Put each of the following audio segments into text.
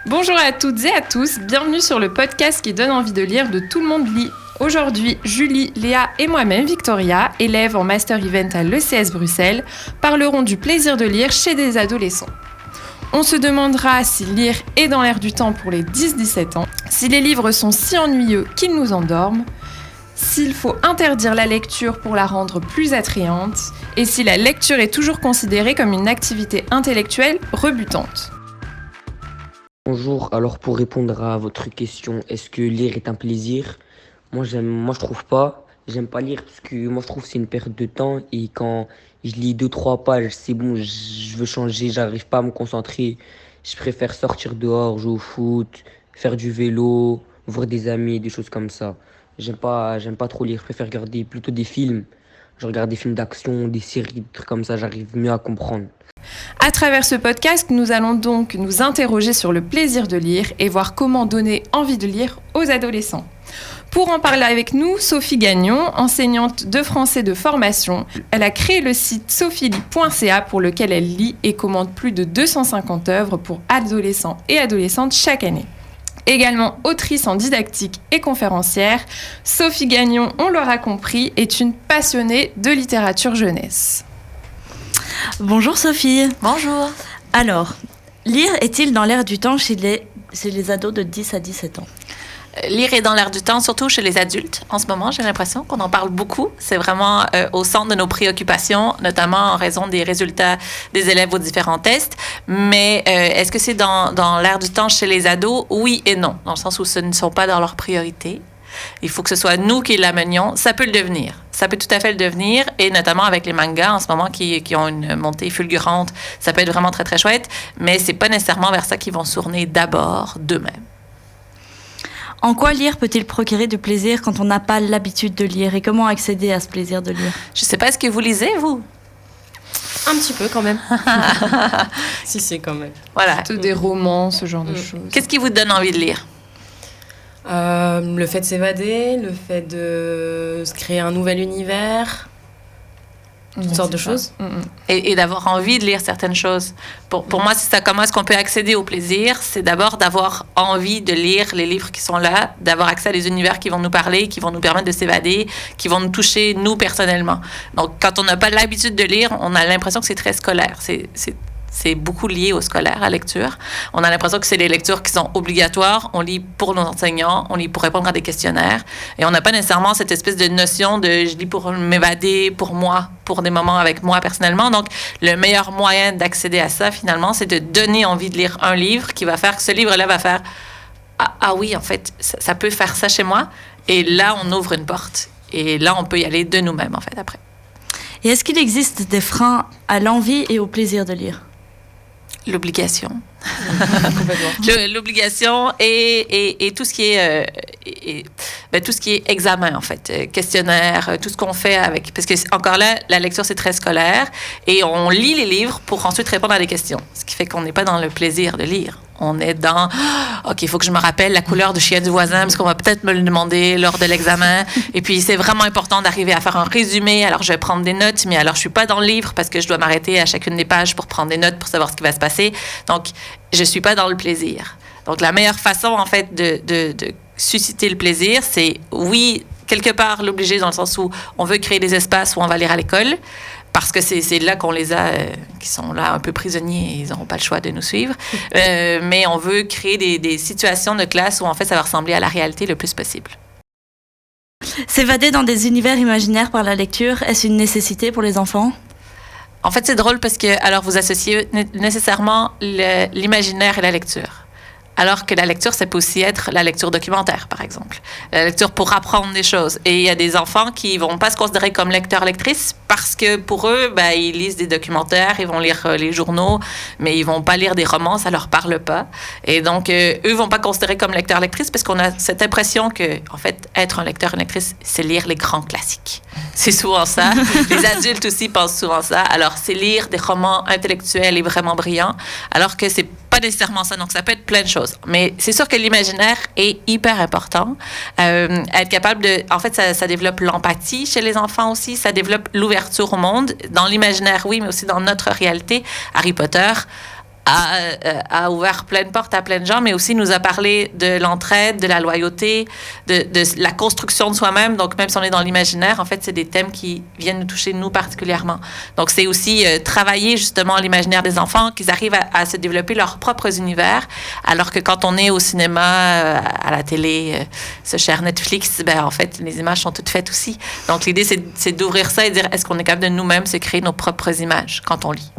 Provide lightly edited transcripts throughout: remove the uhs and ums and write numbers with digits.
Bonjour à toutes et à tous, bienvenue sur le podcast qui donne envie de lire de Tout le monde lit. Aujourd'hui, Julie, Léa et moi-même, Victoria, élèves en Master Event à l'ECS Bruxelles, parleront du plaisir de lire chez des adolescents. On se demandera si lire est dans l'air du temps pour les 10-17 ans, si les livres sont si ennuyeux qu'ils nous endorment, s'il faut interdire la lecture pour la rendre plus attrayante, et si la lecture est toujours considérée comme une activité intellectuelle rebutante. Bonjour, alors pour répondre à votre question, est-ce que lire est un plaisir? Moi je trouve pas. J'aime pas lire parce que moi je trouve que c'est une perte de temps et quand je lis 2-3 pages, c'est bon, je veux changer, j'arrive pas à me concentrer. Je préfère sortir dehors, jouer au foot, faire du vélo, voir des amis, des choses comme ça. J'aime pas trop lire, je préfère regarder plutôt des films. Je regarde des films d'action, des séries, des trucs comme ça, j'arrive mieux à comprendre. À travers ce podcast, nous allons donc nous interroger sur le plaisir de lire et voir comment donner envie de lire aux adolescents. Pour en parler avec nous, Sophie Gagnon, enseignante de français de formation. Elle a créé le site sophielit.ca pour lequel elle lit et commente plus de 250 œuvres pour adolescents et adolescentes chaque année. Également autrice en didactique et conférencière, Sophie Gagnon, on l'aura compris, est une passionnée de littérature jeunesse. Bonjour Sophie. Bonjour. Alors, lire est-il dans l'air du temps chez les ados de 10 à 17 ans? Lire est dans l'air du temps, surtout chez les adultes. En ce moment, j'ai l'impression qu'on en parle beaucoup. C'est vraiment au centre de nos préoccupations, notamment en raison des résultats des élèves aux différents tests. Mais est-ce que c'est dans l'air du temps chez les ados? Oui et non, dans le sens où ce ne sont pas dans leurs priorités. Il faut que ce soit nous qui l'amenions. Ça peut le devenir. Ça peut tout à fait le devenir, et notamment avec les mangas en ce moment qui ont une montée fulgurante. Ça peut être vraiment très, très chouette, mais c'est pas nécessairement vers ça qu'ils vont se tourner d'abord d'eux-mêmes. En quoi lire peut-il procurer du plaisir quand on n'a pas l'habitude de lire? Et comment accéder à ce plaisir de lire? Je sais pas, est-ce que vous lisez, vous? Un petit peu quand même. Si, quand même. Voilà. Plutôt des romans, ce genre de choses. Qu'est-ce qui vous donne envie de lire? Le fait de s'évader, le fait de se créer un nouvel univers, toutes sortes de choses. Et d'avoir envie de lire certaines choses. Pour moi, c'est ça. Comment est-ce qu'on peut accéder au plaisir? C'est d'abord d'avoir envie de lire les livres qui sont là, d'avoir accès à des univers qui vont nous parler, qui vont nous permettre de s'évader, qui vont nous toucher, nous, personnellement. Donc, quand on n'a pas l'habitude de lire, on a l'impression que c'est très scolaire. C'est beaucoup lié au scolaire, à la lecture. On a l'impression que c'est les lectures qui sont obligatoires. On lit pour nos enseignants, on lit pour répondre à des questionnaires. Et on n'a pas nécessairement cette espèce de notion de « je lis pour m'évader, pour moi, pour des moments avec moi personnellement ». Donc, le meilleur moyen d'accéder à ça, finalement, c'est de donner envie de lire un livre qui va faire que ce livre-là va faire « Ah oui, en fait, ça peut faire ça chez moi ». Et là, on ouvre une porte. Et là, on peut y aller de nous-mêmes, en fait, après. Et est-ce qu'il existe des freins à l'envie et au plaisir de lire? L'obligation. L'obligation et tout ce qui est tout ce qui est examen, en fait, questionnaire, tout ce qu'on fait avec, parce que encore là, la lecture c'est très scolaire et on lit les livres pour ensuite répondre à des questions, ce qui fait qu'on n'est pas dans le plaisir de lire. On est dans OK, il faut que je me rappelle la couleur du chien du voisin parce qu'on va peut-être me le demander lors de l'examen. Et puis c'est vraiment important d'arriver à faire un résumé. Alors je vais prendre des notes, mais alors je suis pas dans le livre parce que je dois m'arrêter à chacune des pages pour prendre des notes pour savoir ce qui va se passer. Donc je suis pas dans le plaisir. Donc la meilleure façon en fait de susciter le plaisir, c'est oui, quelque part l'obliger dans le sens où on veut créer des espaces où on va lire à l'école. Parce que c'est là qu'on les a, qui sont là un peu prisonniers, ils n'auront pas le choix de nous suivre. Mais on veut créer des situations de classe où en fait ça va ressembler à la réalité le plus possible. S'évader dans des univers imaginaires par la lecture, est-ce une nécessité pour les enfants? En fait, c'est drôle parce que alors vous associez nécessairement l'imaginaire et la lecture. Alors que la lecture, ça peut aussi être la lecture documentaire, par exemple. La lecture pour apprendre des choses. Et il y a des enfants qui vont pas se considérer comme lecteurs-lectrices parce que pour eux, ils lisent des documentaires, ils vont lire les journaux, mais ils vont pas lire des romans, ça leur parle pas. Et donc, eux vont pas considérer comme lecteurs-lectrices parce qu'on a cette impression que, en fait, être un lecteur, une lectrice, c'est lire les grands classiques. C'est souvent ça. Les adultes aussi pensent souvent ça. Alors, c'est lire des romans intellectuels et vraiment brillants, alors que c'est pas nécessairement ça. Donc, ça peut être plein de choses. Mais c'est sûr que l'imaginaire est hyper important. Être capable de... En fait, ça développe l'empathie chez les enfants aussi. Ça développe l'ouverture au monde. Dans l'imaginaire, oui, mais aussi dans notre réalité. Harry Potter, a ouvert plein de portes à plein de gens, mais aussi nous a parlé de l'entraide, de la loyauté, de la construction de soi-même. Donc, même si on est dans l'imaginaire, en fait, c'est des thèmes qui viennent nous toucher, nous, particulièrement. Donc, c'est aussi travailler, justement, l'imaginaire des enfants, qu'ils arrivent à se développer leurs propres univers, alors que quand on est au cinéma, à la télé, ce cher Netflix, ben, en fait, les images sont toutes faites aussi. Donc, l'idée, c'est d'ouvrir ça et de dire, est-ce qu'on est capable de nous-mêmes se créer nos propres images quand on lit?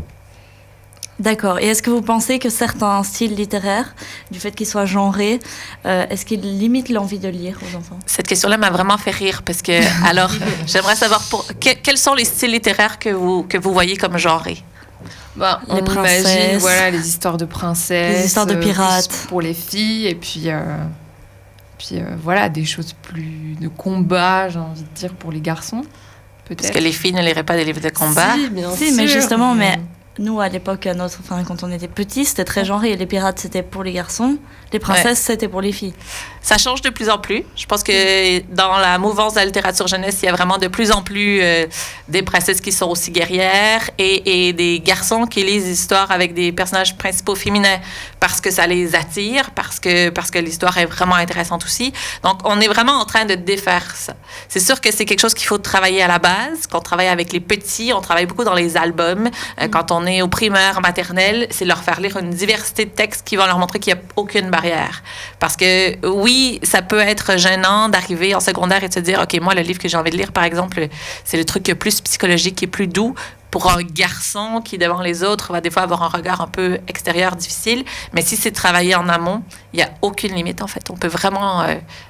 D'accord. Et est-ce que vous pensez que certains styles littéraires, du fait qu'ils soient genrés, est-ce qu'ils limitent l'envie de lire aux enfants? Cette question-là m'a vraiment fait rire parce que, alors, j'aimerais savoir quels sont les styles littéraires que vous voyez comme genrés? On imagine, voilà, les histoires de princesses, les histoires de pirates pour les filles, et puis voilà, des choses plus de combat, j'ai envie de dire, pour les garçons, peut-être. Parce que les filles ne liraient pas des livres de combat. Si, bien sûr. Mais justement, nous, à l'époque, quand on était petits, c'était très genré. Les pirates, c'était pour les garçons. Les princesses, c'était pour les filles. Ça change de plus en plus. Je pense que dans la mouvance de la littérature jeunesse, il y a vraiment de plus en plus des princesses qui sont aussi guerrières et des garçons qui lisent des histoires avec des personnages principaux féminins parce que ça les attire, parce que l'histoire est vraiment intéressante aussi. Donc, on est vraiment en train de défaire ça. C'est sûr que c'est quelque chose qu'il faut travailler à la base. Quand on travaille avec les petits, on travaille beaucoup dans les albums. Quand on est au primaire, maternelle, c'est leur faire lire une diversité de textes qui vont leur montrer qu'il n'y a aucune barrière. Parce que, oui, ça peut être gênant d'arriver en secondaire et de se dire, OK, moi, le livre que j'ai envie de lire, par exemple, c'est le truc plus psychologique et plus doux pour un garçon qui, devant les autres, va des fois avoir un regard un peu extérieur difficile. Mais si c'est travaillé en amont, il n'y a aucune limite, en fait. On peut vraiment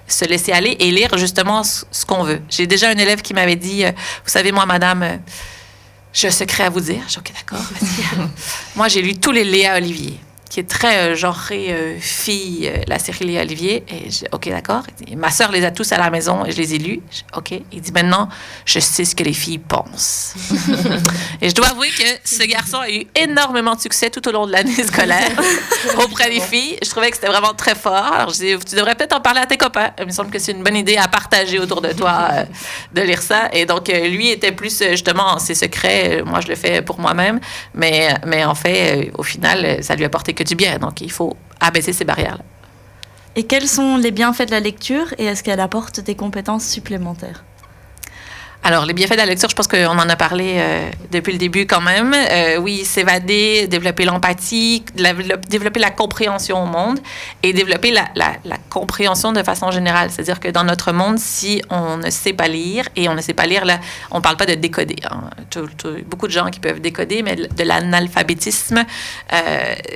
se laisser aller et lire, justement, ce qu'on veut. J'ai déjà un élève qui m'avait dit, vous savez, moi, madame... j'ai un secret à vous dire. J'ai dit, OK, d'accord, vas-y. Moi, j'ai lu tous les Léa Olivier, qui est très genrée fille, la série Léa Olivier. Et j'ai dit, OK, d'accord. Ma sœur les a tous à la maison et je les ai lus. J'ai dit, OK. Il dit, maintenant, je sais ce que les filles pensent. Et je dois avouer que ce garçon a eu énormément de succès tout au long de l'année scolaire auprès des filles. Je trouvais que c'était vraiment très fort. Alors, je dis, tu devrais peut-être en parler à tes copains. Il me semble que c'est une bonne idée à partager autour de toi de lire ça. Et donc, lui était plus, justement, ses secrets. Moi, je le fais pour moi-même. Mais en fait, au final, ça lui a apporté que du bien. Donc, il faut abaisser ces barrières-là. Et quels sont les bienfaits de la lecture et est-ce qu'elle apporte des compétences supplémentaires? Alors, les bienfaits de la lecture, je pense qu'on en a parlé depuis le début quand même. Oui, s'évader, développer l'empathie, développer la compréhension au monde et développer la compréhension de façon générale. C'est-à-dire que dans notre monde, si on ne sait pas lire, et on ne sait pas lire, là, on ne parle pas de décoder. Hein. Beaucoup de gens qui peuvent décoder, mais de l'analphabétisme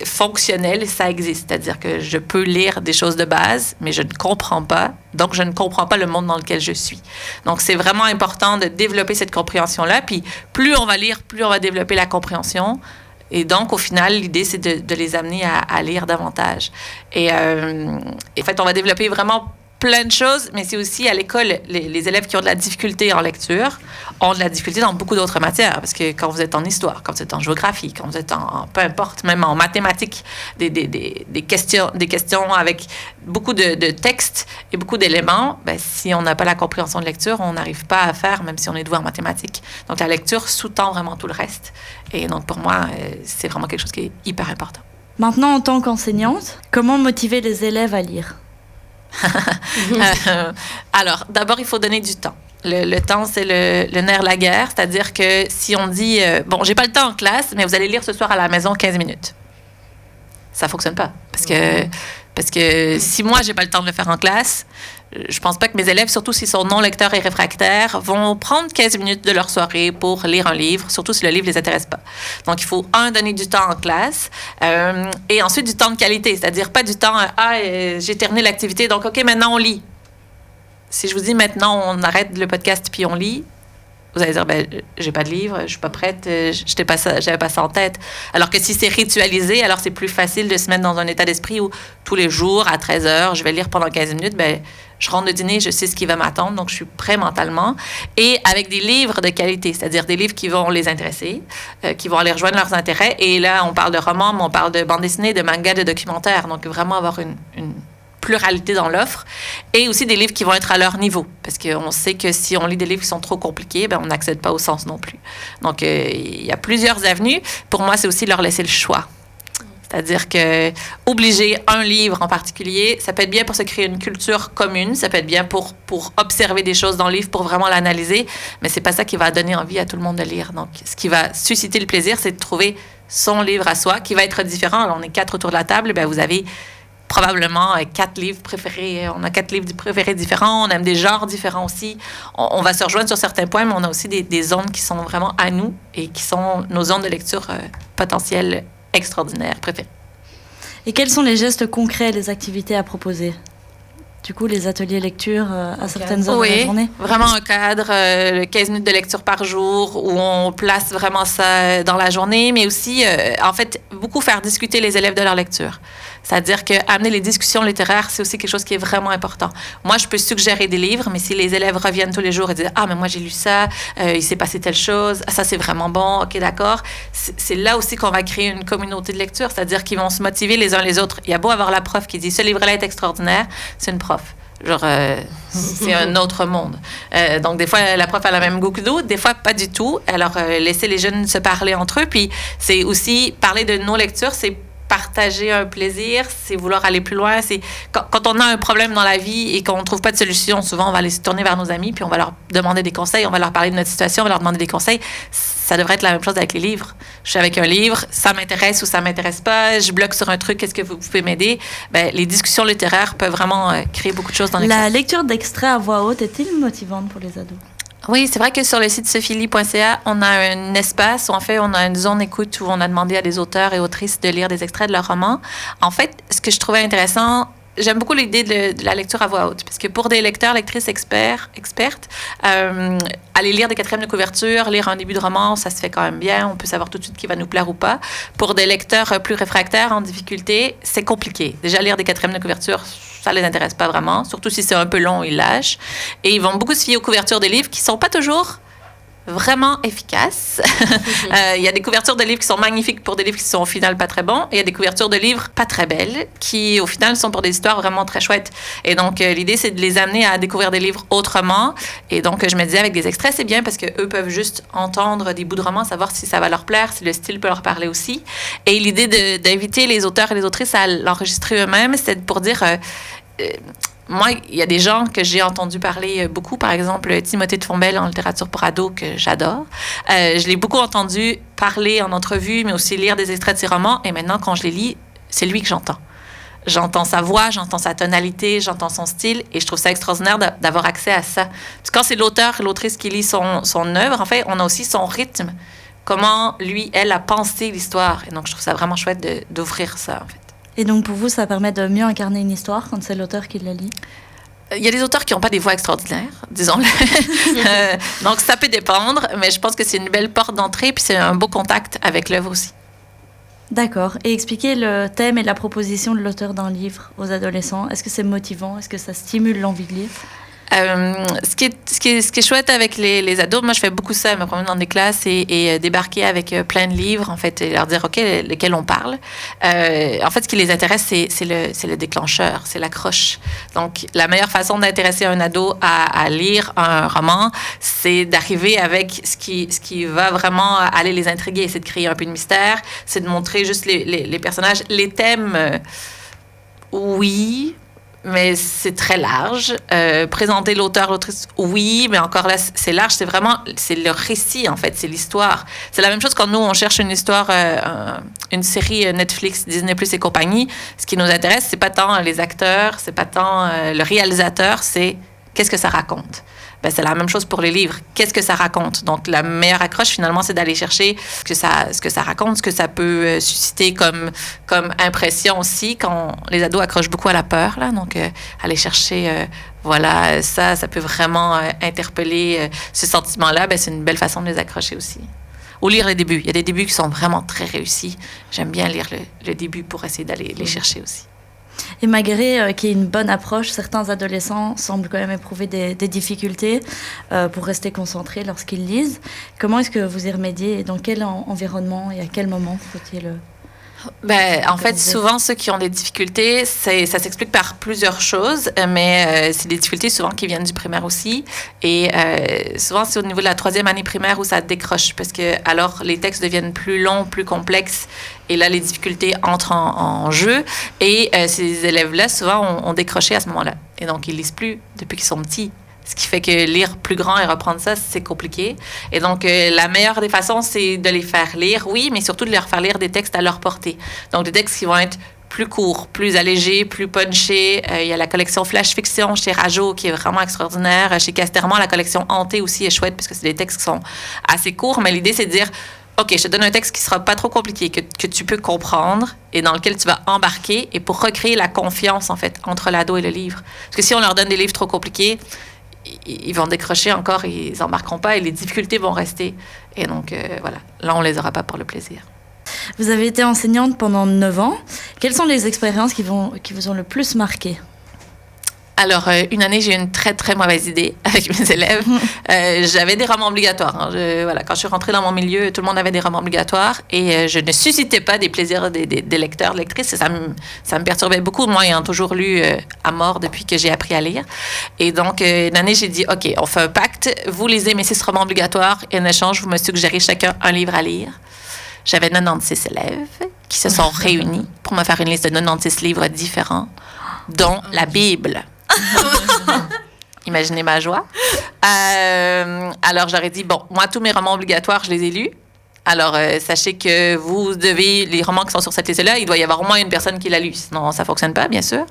fonctionnel, ça existe. C'est-à-dire que je peux lire des choses de base, mais je ne comprends pas. Donc, je ne comprends pas le monde dans lequel je suis. Donc, c'est vraiment important de développer cette compréhension-là. Puis, plus on va lire, plus on va développer la compréhension. Et donc, au final, l'idée, c'est de les amener à lire davantage. Et en fait, on va développer vraiment plein de choses, mais c'est aussi à l'école, les élèves qui ont de la difficulté en lecture ont de la difficulté dans beaucoup d'autres matières. Parce que quand vous êtes en histoire, quand vous êtes en géographie, quand vous êtes en peu importe, même en mathématiques, des questions avec beaucoup de textes et beaucoup d'éléments, ben, si on n'a pas la compréhension de lecture, on n'arrive pas à faire, même si on est doué en mathématiques. Donc, la lecture sous-tend vraiment tout le reste. Et donc, pour moi, c'est vraiment quelque chose qui est hyper important. Maintenant, en tant qu'enseignante, comment motiver les élèves à lire? Alors, d'abord, il faut donner du temps. Le temps, c'est le nerf de la guerre. C'est-à-dire que si on dit, bon, j'ai pas le temps en classe, mais vous allez lire ce soir à la maison 15 minutes. Ça fonctionne pas. Parce que si moi, j'ai pas le temps de le faire en classe, je pense pas que mes élèves, surtout s'ils sont non lecteurs et réfractaires, vont prendre 15 minutes de leur soirée pour lire un livre, surtout si le livre les intéresse pas. Donc, il faut, donner du temps en classe et ensuite du temps de qualité, c'est-à-dire pas du temps, j'ai terminé l'activité, donc OK, maintenant on lit. Si je vous dis maintenant on arrête le podcast puis on lit, vous allez dire, ben, j'ai pas de livre, je suis pas prête, j'avais pas ça en tête. Alors que si c'est ritualisé, alors c'est plus facile de se mettre dans un état d'esprit où tous les jours, à 13h, je vais lire pendant 15 minutes, ben, je rentre de dîner, je sais ce qui va m'attendre, donc je suis prêt mentalement. Et avec des livres de qualité, c'est-à-dire des livres qui vont les intéresser, qui vont aller rejoindre leurs intérêts. Et là, on parle de romans, mais on parle de bande dessinée, de manga, de documentaires. Donc, vraiment avoir une pluralité dans l'offre et aussi des livres qui vont être à leur niveau parce qu'on sait que si on lit des livres qui sont trop compliqués, ben on n'accède pas au sens non plus. Donc, il y a plusieurs avenues. Pour moi, c'est aussi leur laisser le choix. C'est-à-dire que obliger un livre en particulier, ça peut être bien pour se créer une culture commune, ça peut être bien pour observer des choses dans le livre, pour vraiment l'analyser, mais c'est pas ça qui va donner envie à tout le monde de lire. Donc, ce qui va susciter le plaisir, c'est de trouver son livre à soi, qui va être différent. Alors, on est 4 autour de la table, bien, vous avez probablement 4 livres préférés. On a 4 livres préférés différents. On aime des genres différents aussi. On va se rejoindre sur certains points, mais on a aussi des zones qui sont vraiment à nous et qui sont nos zones de lecture potentielles extraordinaires préférées. Et quels sont les gestes concrets, les activités à proposer? Du coup, les ateliers lecture à certaines heures de la journée? Vraiment un cadre, 15 minutes de lecture par jour, où on place vraiment ça dans la journée, mais aussi, en fait, beaucoup faire discuter les élèves de leur lecture. C'est-à-dire qu'amener les discussions littéraires, c'est aussi quelque chose qui est vraiment important. Moi, je peux suggérer des livres, mais si les élèves reviennent tous les jours et disent « Ah, mais moi, j'ai lu ça, il s'est passé telle chose, ça, c'est vraiment bon, OK, d'accord », c'est là aussi qu'on va créer une communauté de lecture, c'est-à-dire qu'ils vont se motiver les uns les autres. Il y a beau avoir la prof qui dit « Ce livre-là est extraordinaire », c'est une prof. Genre, c'est un autre monde. Donc, des fois, la prof a le même goût que d'autres, des fois, pas du tout. Alors, laisser les jeunes se parler entre eux. Puis, c'est aussi parler de nos lectures, c'est partager un plaisir, c'est vouloir aller plus loin. C'est quand on a un problème dans la vie et qu'on ne trouve pas de solution, souvent, on va aller se tourner vers nos amis, puis on va leur demander des conseils, on va leur parler de notre situation, on va leur demander des conseils. Ça devrait être la même chose avec les livres. Je suis avec un livre, ça m'intéresse ou ça m'intéresse pas, je bloque sur un truc, est-ce que vous pouvez m'aider? Ben, les discussions littéraires peuvent vraiment créer beaucoup de choses dans les La lecture d'extraits à voix haute est-il motivante pour les ados? Oui, c'est vrai que sur le site sophieli.ca, on a un espace où, en fait, on a une zone écoute où on a demandé à des auteurs et autrices de lire des extraits de leurs romans. En fait, ce que je trouvais intéressant, j'aime beaucoup l'idée de la lecture à voix haute, parce que pour des lecteurs, lectrices expertes, aller lire des quatrièmes de couverture, lire un début de roman, ça se fait quand même bien. On peut savoir tout de suite qui va nous plaire ou pas. Pour des lecteurs plus réfractaires, en difficulté, c'est compliqué. Déjà, lire des quatrièmes de couverture, ça les intéresse pas vraiment, surtout si c'est un peu long, ils lâchent. Et ils vont beaucoup se fier aux couvertures des livres qui sont pas toujours vraiment efficaces. Il y a des couvertures de livres qui sont magnifiques pour des livres qui sont au final pas très bons. Et il y a des couvertures de livres pas très belles qui, au final, sont pour des histoires vraiment très chouettes. Et donc, l'idée, c'est de les amener à découvrir des livres autrement. Et donc, je me disais, avec des extraits, c'est bien parce qu'eux peuvent juste entendre des bouts de romans, savoir si ça va leur plaire, si le style peut leur parler aussi. Et l'idée d'inviter les auteurs et les autrices à l'enregistrer eux-mêmes, c'est pour dire... moi, il y a des gens que j'ai entendu parler beaucoup, par exemple Timothée de Fombelle en littérature pour ados, que j'adore. Je l'ai beaucoup entendu parler en entrevue, mais aussi lire des extraits de ses romans. Et maintenant, quand je les lis, c'est lui que j'entends. J'entends sa voix, j'entends sa tonalité, j'entends son style. Et je trouve ça extraordinaire d'avoir accès à ça. Parce que quand c'est l'auteur et l'autrice qui lit son œuvre, en fait, on a aussi son rythme. Comment, lui, elle, a pensé l'histoire. Et donc, je trouve ça vraiment chouette d'offrir ça, en fait. Et donc, pour vous, ça permet de mieux incarner une histoire quand c'est l'auteur qui la lit? Il y a des auteurs qui n'ont pas des voix extraordinaires, disons-le. Donc, ça peut dépendre, mais je pense que c'est une belle porte d'entrée, puis c'est un beau contact avec l'œuvre aussi. D'accord. Et expliquer le thème et la proposition de l'auteur d'un livre aux adolescents, est-ce que c'est motivant? Est-ce que ça stimule l'envie de lire? Ce qui est chouette avec les ados, moi je fais beaucoup ça, me promener dans des classes et débarquer avec plein de livres, en fait, et leur dire, OK, lesquels on parle. En fait, ce qui les intéresse, c'est le déclencheur, c'est l'accroche. Donc, la meilleure façon d'intéresser un ado à lire un roman, c'est d'arriver avec ce qui va vraiment aller les intriguer. C'est de créer un peu de mystère, c'est de montrer juste les personnages, les thèmes, oui, mais c'est très large. Présenter l'auteur, l'autrice, oui, mais encore là, c'est large. C'est le récit, en fait, c'est l'histoire. C'est la même chose quand nous, on cherche une histoire, une série Netflix, Disney+, et compagnie. Ce qui nous intéresse, c'est pas tant les acteurs, c'est pas tant le réalisateur, c'est qu'est-ce que ça raconte. Ben, c'est la même chose pour les livres. Qu'est-ce que ça raconte? Donc, la meilleure accroche, finalement, c'est d'aller chercher ce que ça raconte, ce que ça peut susciter comme impression aussi, quand les ados accrochent beaucoup à la peur, là. Donc, aller chercher, voilà, ça peut vraiment interpeller ce sentiment-là. Ben, c'est une belle façon de les accrocher aussi. Ou lire les débuts. Il y a des débuts qui sont vraiment très réussis. J'aime bien lire le début pour essayer d'aller les chercher aussi. Et malgré qu'il y ait une bonne approche, certains adolescents semblent quand même éprouver des difficultés pour rester concentrés lorsqu'ils lisent. Comment est-ce que vous y remédiez et dans quel environnement et à quel moment faut-il En fait, souvent, ceux qui ont des difficultés, ça s'explique par plusieurs choses, mais c'est des difficultés souvent qui viennent du primaire aussi. Et souvent, c'est au niveau de la 3e année primaire où ça décroche, parce que alors les textes deviennent plus longs, plus complexes, et là, les difficultés entrent en jeu. Et ces élèves-là, souvent, ont décroché à ce moment-là. Et donc, ils lisent plus depuis qu'ils sont petits. Ce qui fait que lire plus grand et reprendre ça, c'est compliqué. Et donc, la meilleure des façons, c'est de les faire lire, oui, mais surtout de leur faire lire des textes à leur portée. Donc, des textes qui vont être plus courts, plus allégés, plus punchés. Il y a la collection Flash Fiction chez Rajo qui est vraiment extraordinaire. Chez Casterman, la collection Hanté aussi est chouette parce que c'est des textes qui sont assez courts. Mais l'idée, c'est de dire, OK, je te donne un texte qui sera pas trop compliqué, que tu peux comprendre et dans lequel tu vas embarquer et pour recréer la confiance, en fait, entre l'ado et le livre. Parce que si on leur donne des livres trop compliqués, ils vont décrocher encore, ils n'embarqueront pas et les difficultés vont rester. Et donc, voilà, là, on ne les aura pas pour le plaisir. Vous avez été enseignante pendant 9 ans. Quelles sont les expériences qui vous ont le plus marqué? Alors, une année, j'ai eu une très, très mauvaise idée avec mes élèves. J'avais des romans obligatoires. Hein. Quand je suis rentrée dans mon milieu, tout le monde avait des romans obligatoires et je ne suscitais pas des plaisirs des lecteurs, lectrices. Ça me perturbait beaucoup, moi ayant toujours lu à mort depuis que j'ai appris à lire. Et donc, une année, j'ai dit, OK, on fait un pacte. Vous lisez mes 6 romans obligatoires et en échange, vous me suggérez chacun un livre à lire. J'avais 96 élèves qui se sont réunis pour me faire une liste de 96 livres différents, dont la Bible. Imaginez ma joie. Alors, j'aurais dit, bon, moi, tous mes romans obligatoires, je les ai lus. Alors, sachez que vous devez, les romans qui sont sur cette liste-là, il doit y avoir au moins une personne qui l'a lu. Sinon, ça ne fonctionne pas, bien sûr.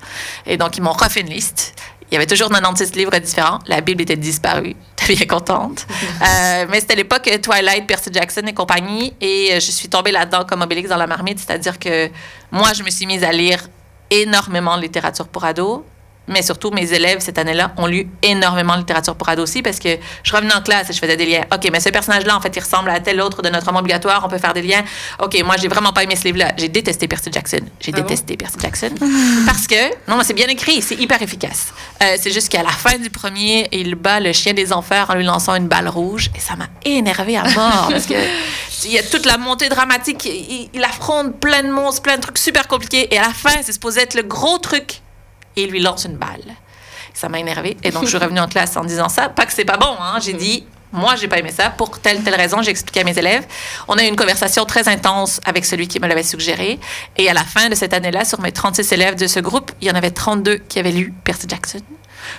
Et donc, ils m'ont refait une liste. Il y avait toujours 96 livres différents. La Bible était disparue. J'étais bien contente. Mais c'était l'époque Twilight, Percy Jackson et compagnie. Et je suis tombée là-dedans comme Obélix dans la marmite. C'est-à-dire que moi, je me suis mise à lire énormément de littérature pour ados. Mais surtout, mes élèves, cette année-là, ont lu énormément de littérature pour ados aussi parce que je revenais en classe et je faisais des liens. OK, mais ce personnage-là, en fait, il ressemble à tel autre de notre roman obligatoire. On peut faire des liens. OK, moi, j'ai vraiment pas aimé ce livre-là. J'ai détesté Percy Jackson. Percy Jackson parce que, non, c'est bien écrit. C'est hyper efficace. C'est juste qu'à la fin du premier, il bat le chien des enfers en lui lançant une balle rouge. Et ça m'a énervée à mort parce que il y a toute la montée dramatique. Il affronte plein de monstres, plein de trucs super compliqués. Et à la fin, c'est supposé être le gros truc. Et il lui lance une balle. Ça m'a énervée. Et donc, je suis revenue en classe en disant ça. Pas que c'est pas bon, hein. J'ai dit, moi, j'ai pas aimé ça. Pour telle raison, j'ai expliqué à mes élèves. On a eu une conversation très intense avec celui qui me l'avait suggéré. Et à la fin de cette année-là, sur mes 36 élèves de ce groupe, il y en avait 32 qui avaient lu Percy Jackson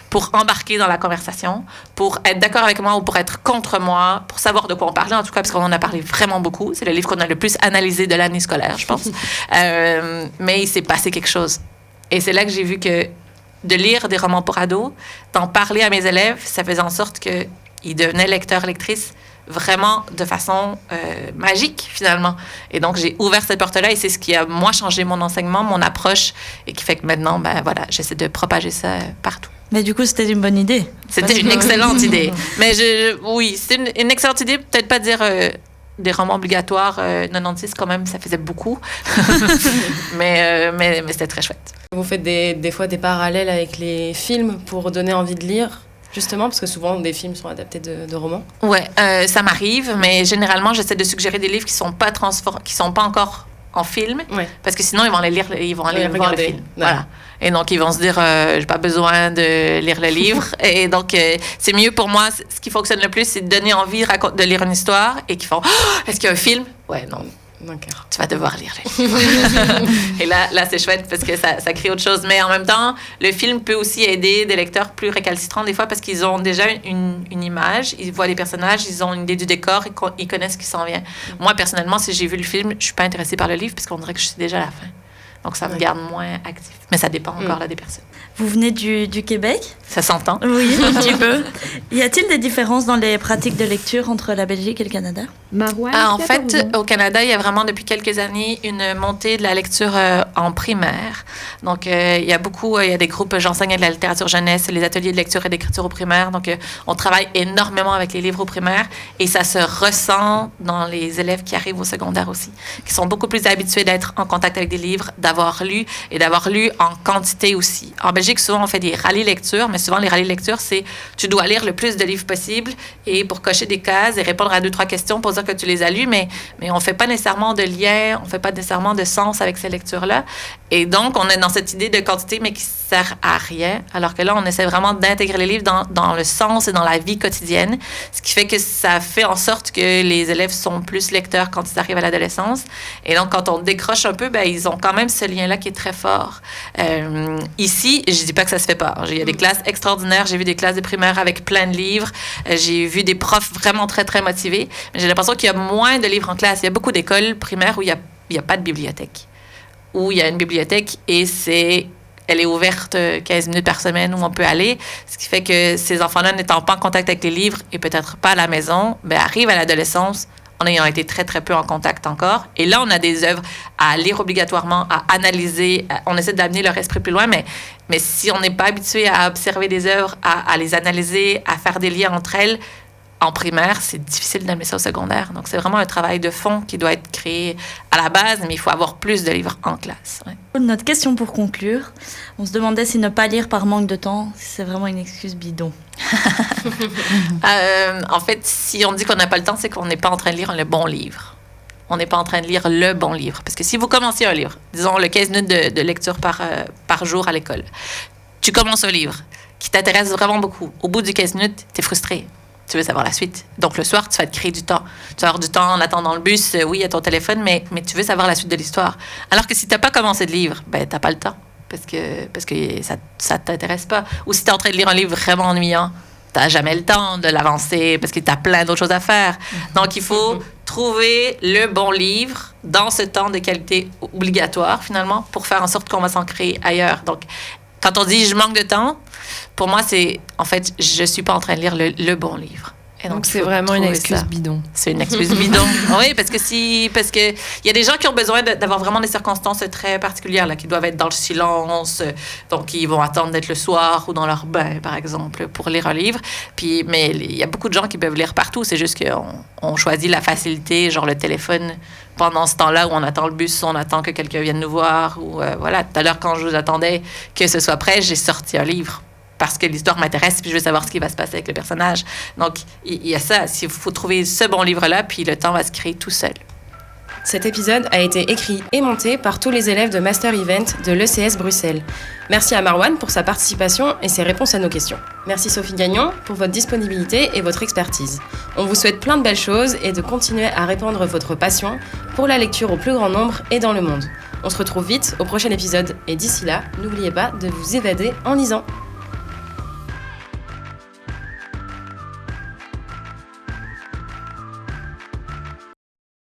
pour embarquer dans la conversation, pour être d'accord avec moi ou pour être contre moi, pour savoir de quoi on parlait, en tout cas, parce qu'on en a parlé vraiment beaucoup. C'est le livre qu'on a le plus analysé de l'année scolaire, je pense. Mais il s'est passé quelque chose. Et c'est là que j'ai vu que de lire des romans pour ados, d'en parler à mes élèves, ça faisait en sorte qu'ils devenaient lecteurs, lectrices vraiment de façon magique, finalement. Et donc, j'ai ouvert cette porte-là et c'est ce qui a, moi, changé mon enseignement, mon approche et qui fait que maintenant, voilà, j'essaie de propager ça partout. Mais du coup, c'était une bonne idée. C'était une excellente idée. Mais oui, c'était une excellente idée. Peut-être pas dire... des romans obligatoires, 96 quand même, ça faisait beaucoup. mais c'était très chouette. Vous faites des fois des parallèles avec les films pour donner envie de lire, justement, parce que souvent des films sont adaptés de romans. Ouais, ça m'arrive, mais généralement j'essaie de suggérer des livres qui sont pas encore en film, ouais. Parce que sinon ils vont aller lire, ils vont aller voir le film. Ouais. Voilà. Et donc ils vont se dire, j'ai pas besoin de lire le livre. Et donc c'est mieux pour moi. Ce qui fonctionne le plus, c'est de donner envie de lire une histoire et qu'ils font, est-ce qu'il y a un film? Ouais, non. D'accord. Tu vas devoir lire le livre. Et là, c'est chouette parce que ça crée autre chose. Mais en même temps, le film peut aussi aider des lecteurs plus récalcitrants des fois parce qu'ils ont déjà une image, ils voient les personnages, ils ont une idée du décor, ils connaissent ce qui s'en vient. Moi, personnellement, si j'ai vu le film, je suis pas intéressée par le livre parce qu'on dirait que je suis déjà à la fin. Donc, ça me garde moins actif. Mais ça dépend encore là des personnes. Vous venez du Québec? Ça s'entend. Oui, un petit peu. Y a-t-il des différences dans les pratiques de lecture entre la Belgique et le Canada? Marouane, en fait, au Canada, il y a vraiment depuis quelques années une montée de la lecture en primaire. Donc, il y a des groupes, j'enseigne de la littérature jeunesse, les ateliers de lecture et d'écriture au primaire. Donc, on travaille énormément avec les livres au primaire et ça se ressent dans les élèves qui arrivent au secondaire aussi, qui sont beaucoup plus habitués d'être en contact avec des livres, d'avoir lu en quantité aussi. En Belgique, souvent, on fait des rallyes lecture, mais souvent, les rallyes lecture, c'est tu dois lire le plus de livres possible et pour cocher des cases et répondre à 2-3 questions pour dire que tu les as lus, mais on ne fait pas nécessairement de lien, on ne fait pas nécessairement de sens avec ces lectures-là. Et donc, on est dans cette idée de quantité, mais qui ne sert à rien, alors que là, on essaie vraiment d'intégrer les livres dans le sens et dans la vie quotidienne, ce qui fait que ça fait en sorte que les élèves sont plus lecteurs quand ils arrivent à l'adolescence. Et donc, quand on décroche un peu, ben, ils ont quand même ce lien-là qui est très fort. Ici, je dis pas que ça se fait pas. Il y a des classes extraordinaires. J'ai vu des classes de primaire avec plein de livres. J'ai vu des profs vraiment très, très motivés. Mais j'ai l'impression qu'il y a moins de livres en classe. Il y a beaucoup d'écoles primaires où il y a pas de bibliothèque. Où il y a une bibliothèque et elle est ouverte 15 minutes par semaine où on peut aller. Ce qui fait que ces enfants-là, n'étant pas en contact avec les livres et peut-être pas à la maison, ben, arrivent à l'adolescence en ayant été très, très peu en contact encore. Et là, on a des œuvres à lire obligatoirement, à analyser. On essaie d'amener leur esprit plus loin, mais si on n'est pas habitué à observer des œuvres, à les analyser, à faire des liens entre elles, en primaire, c'est difficile d'amener ça au secondaire. Donc, c'est vraiment un travail de fond qui doit être créé à la base, mais il faut avoir plus de livres en classe. Ouais. Notre question pour conclure, on se demandait si ne pas lire par manque de temps, c'est vraiment une excuse bidon. En fait, si on dit qu'on n'a pas le temps, c'est qu'on n'est pas en train de lire le bon livre. On n'est pas en train de lire le bon livre. Parce que si vous commencez un livre, disons le 15 minutes de lecture par jour à l'école, tu commences un livre qui t'intéresse vraiment beaucoup. Au bout du 15 minutes, tu es frustré. Tu veux savoir la suite. Donc, le soir, tu vas te créer du temps. Tu vas avoir du temps en attendant le bus. Oui, il y a ton téléphone, mais tu veux savoir la suite de l'histoire. Alors que si tu n'as pas commencé de livre, ben, tu n'as pas le temps parce que ça ne t'intéresse pas. Ou si tu es en train de lire un livre vraiment ennuyant, tu n'as jamais le temps de l'avancer parce que tu as plein d'autres choses à faire. Donc, il faut trouver le bon livre dans ce temps de qualité obligatoire, finalement, pour faire en sorte qu'on va s'en créer ailleurs. Donc, quand on dit « je manque de temps », pour moi, c'est, en fait, je ne suis pas en train de lire le bon livre. Et donc c'est vraiment une excuse ça. Bidon. C'est une excuse bidon. Oui, parce que il y a des gens qui ont besoin d'avoir vraiment des circonstances très particulières, là, qui doivent être dans le silence, donc ils vont attendre d'être le soir ou dans leur bain, par exemple, pour lire un livre. Mais il y a beaucoup de gens qui peuvent lire partout. C'est juste qu'on choisit la facilité, genre le téléphone, pendant ce temps-là où on attend le bus, on attend que quelqu'un vienne nous voir. Ou voilà, tout à l'heure, quand je vous attendais que ce soit prêt, j'ai sorti un livre. Parce que l'histoire m'intéresse, puis je veux savoir ce qui va se passer avec le personnage. Donc, il y a ça. Il faut trouver ce bon livre-là, puis le temps va se créer tout seul. Cet épisode a été écrit et monté par tous les élèves de Master Event de l'ECS Bruxelles. Merci à Marwan pour sa participation et ses réponses à nos questions. Merci Sophie Gagnon pour votre disponibilité et votre expertise. On vous souhaite plein de belles choses et de continuer à répandre votre passion pour la lecture au plus grand nombre et dans le monde. On se retrouve vite au prochain épisode et d'ici là, n'oubliez pas de vous évader en lisant.